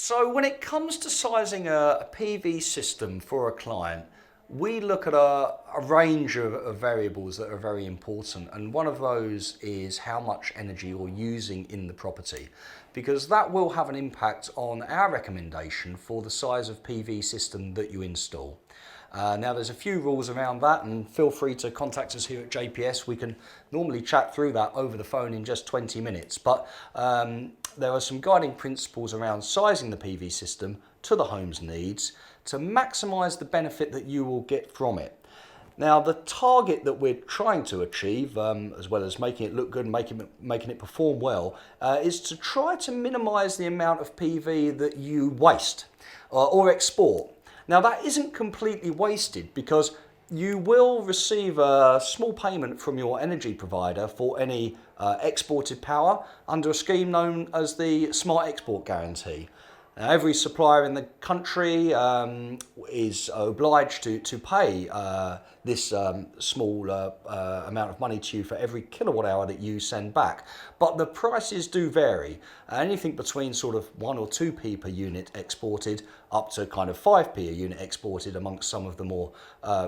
So when it comes to sizing a PV system for a client, we look at a range of variables that are very important, and one of those is how much energy you're using in the property, because that will have an impact on our recommendation for the size of PV system that you install. Now there's a few rules around that, and feel free to contact us here at JPS. We can normally chat through that over the phone in just 20 minutes, but there are some guiding principles around sizing the PV system to the home's needs to maximise the benefit that you will get from it. Now the target that we're trying to achieve, as well as making it look good and making it perform well, is to try to minimise the amount of PV that you waste or export. Now that isn't completely wasted, because you will receive a small payment from your energy provider for any exported power under a scheme known as the Smart Export Guarantee. Now, every supplier in the country is obliged to pay this small amount of money to you for every kilowatt hour that you send back. But the prices do vary. Anything between sort of 1 or 2p per unit exported up to kind of 5p a unit exported amongst some of the more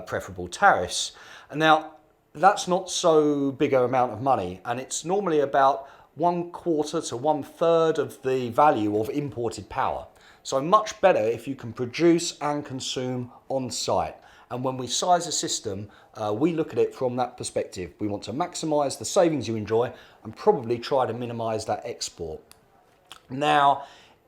preferable tariffs. And now, that's not so big an amount of money, and it's normally about 1/4 to 1/3 of the value of imported power. So much better if you can produce and consume on site. And when we size a system, we look at it from that perspective. We want to maximise the savings you enjoy and probably try to minimise that export. Now,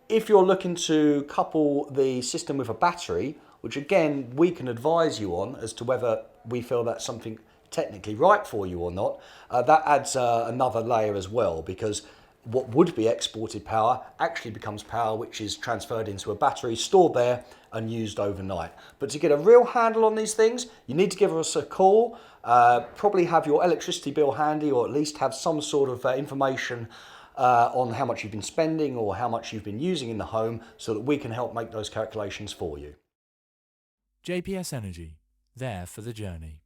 if you're looking to couple the system with a battery, which again we can advise you on as to whether we feel that's something technically right for you or not, that adds another layer as well, because what would be exported power actually becomes power which is transferred into a battery, stored there and used overnight. But to get a real handle on these things, you need to give us a call, probably have your electricity bill handy, or at least have some sort of information on how much you've been spending or how much you've been using in the home, so that we can help make those calculations for you. JPS Energy, there for the journey.